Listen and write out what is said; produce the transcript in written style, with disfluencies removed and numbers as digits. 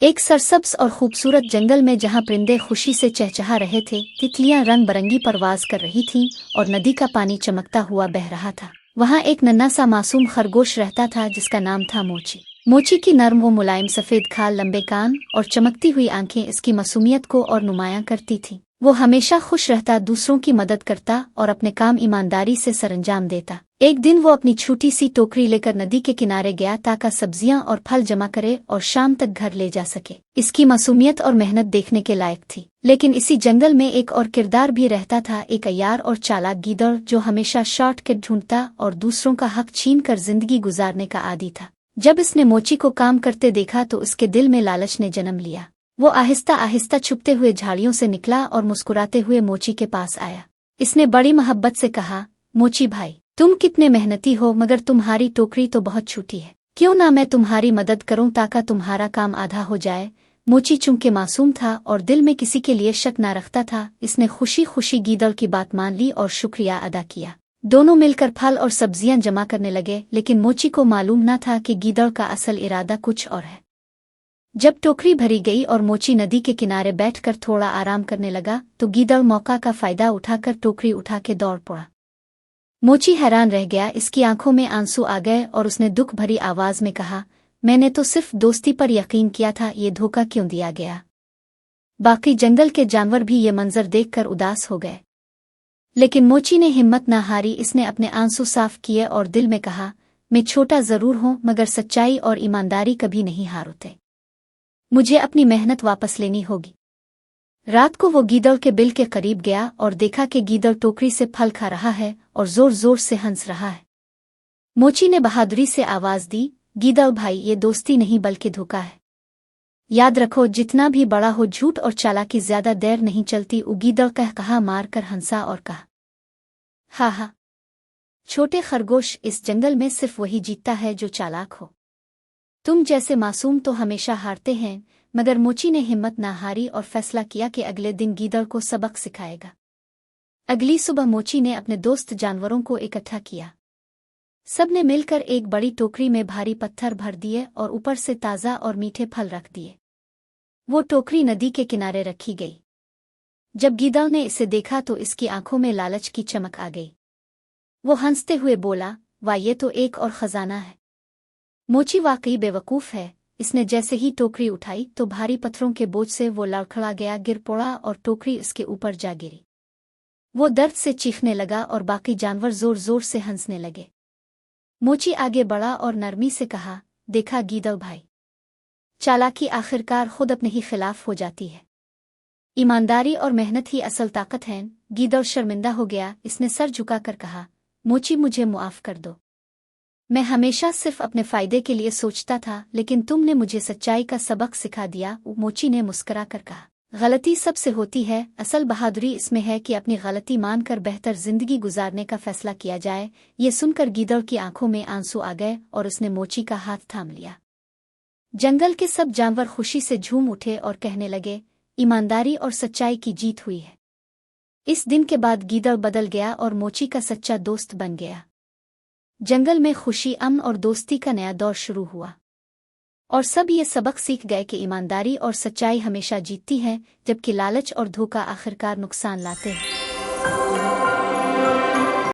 एक सरसब्ज और खूबसूरत जंगल में जहाँ परिंदे खुशी से चहचहा रहे थे, तितलियां रंग बरंगी परवाज कर रही थीं और नदी का पानी चमकता हुआ बह रहा था। वहाँ एक नन्हा सा मासूम खरगोश रहता था जिसका नाम था मोची। मोची की नर्म व मुलायम सफेद खाल, लंबे कान और चमकती हुई आंखें इसकी मासूमियत को और नुमायां करती थीं। वो हमेशा खुश रहता, दूसरों की मदद करता और अपने काम ईमानदारी से सरंजाम देता। एक दिन वो अपनी छोटी सी टोकरी लेकर नदी के किनारे गया ताकि सब्जियां और फल जमा करे और शाम तक घर ले जा सके। इसकी मासूमियत और मेहनत देखने के लायक थी। लेकिन इसी जंगल में एक और किरदार भी रहता था, एक अय्यार और चालाक गीदड़ जो हमेशा शॉर्टकट ढूंढता और दूसरों का हक छीन कर जिंदगी गुजारने का आदी था। जब इसने मोची को काम करते देखा तो उसके दिल में लालच ने जन्म लिया। वो आहिस्ता आहिस्ता छुपते हुए झाड़ियों से निकला और मुस्कुराते हुए मोची के पास आया। इसने बड़ी मोहब्बत से कहा, मोची भाई, तुम कितने मेहनती हो, मगर तुम्हारी टोकरी तो बहुत छोटी है। क्यों ना मैं तुम्हारी मदद करूं ताकि तुम्हारा काम आधा हो जाए। मोची चूंकि मासूम था और दिल में किसी के लिए शक न रखता था, इसने खुशी खुशी गीदड़ की बात मान ली और शुक्रिया अदा किया। दोनों मिलकर फल और सब्जियां जमा करने लगे, लेकिन मोची को मालूम न था कि गीदड़ का असल इरादा कुछ और है। जब टोकरी भरी गई और मोची नदी के किनारे बैठकर थोड़ा आराम करने लगा तो गीदड़ मौका का फायदा उठाकर टोकरी उठा के दौड़ पड़ा। मोची हैरान रह गया, इसकी आंखों में आंसू आ गए और उसने दुख भरी आवाज में कहा, मैंने तो सिर्फ दोस्ती पर यकीन किया था, ये धोखा क्यों दिया गया। बाकी जंगल के जानवर भी ये मंजर देखकर उदास हो गए, लेकिन मोची ने हिम्मत न हारी। इसने अपने आंसू साफ किए और दिल में कहा, मैं छोटा जरूर हूं मगर सच्चाई और ईमानदारी कभी नहीं हारते। मुझे अपनी मेहनत वापस लेनी होगी। रात को वो गीदड़ के बिल के करीब गया और देखा कि गीदड़ टोकरी से फल खा रहा है और जोर जोर से हंस रहा है। मोची ने बहादुरी से आवाज दी, गीदड़ भाई, ये दोस्ती नहीं बल्कि धोखा है। याद रखो, जितना भी बड़ा हो, झूठ और चालाकी ज्यादा देर नहीं चलती। गीदड़ कहा मार कर हंसा और कहा, हा हा छोटे खरगोश, इस जंगल में सिर्फ वही जीतता है जो चालाक हो। तुम जैसे मासूम तो हमेशा हारते हैं। मगर मोची ने हिम्मत न हारी और फैसला किया कि अगले दिन गीदड़ को सबक सिखाएगा। अगली सुबह मोची ने अपने दोस्त जानवरों को इकट्ठा किया। सबने मिलकर एक बड़ी टोकरी में भारी पत्थर भर दिए और ऊपर से ताज़ा और मीठे फल रख दिए। वो टोकरी नदी के किनारे रखी गई। जब गीदड़ ने इसे देखा तो इसकी आंखों में लालच की चमक आ गई। वो हंसते हुए बोला, वाह, ये तो एक और खजाना है। मोची वाकई बेवकूफ है। इसने जैसे ही टोकरी उठाई तो भारी पत्थरों के बोझ से वो लड़खड़ा गया, गिर पड़ा और टोकरी उसके ऊपर जा गिरी। वो दर्द से चीखने लगा और बाकी जानवर जोर जोर से हंसने लगे। मोची आगे बढ़ा और नरमी से कहा, देखा गीदड़ भाई, चालाकी आखिरकार खुद अपने ही खिलाफ हो जाती है। ईमानदारी और मेहनत ही असल ताकत है। गीदड़ शर्मिंदा हो गया। इसने सर झुकाकर कहा, मोची, मुझे मुआफ कर दो। मैं हमेशा सिर्फ अपने फायदे के लिए सोचता था, लेकिन तुमने मुझे सच्चाई का सबक सिखा दिया। मोची ने मुस्कुरा कर कहा, गलती सबसे होती है, असल बहादुरी इसमें है कि अपनी गलती मानकर बेहतर जिंदगी गुजारने का फैसला किया जाए। ये सुनकर गीदड़ की आंखों में आंसू आ गए और उसने मोची का हाथ थाम लिया। जंगल के सब जानवर खुशी से झूम उठे और कहने लगे, ईमानदारी और सच्चाई की जीत हुई है। इस दिन के बाद गीदड़ बदल गया और मोची का सच्चा दोस्त बन गया। जंगल में खुशी, अमन और दोस्ती का नया दौर शुरू हुआ और सब ये सबक सीख गए कि ईमानदारी और सच्चाई हमेशा जीतती है, जबकि लालच और धोखा आखिरकार नुकसान लाते हैं।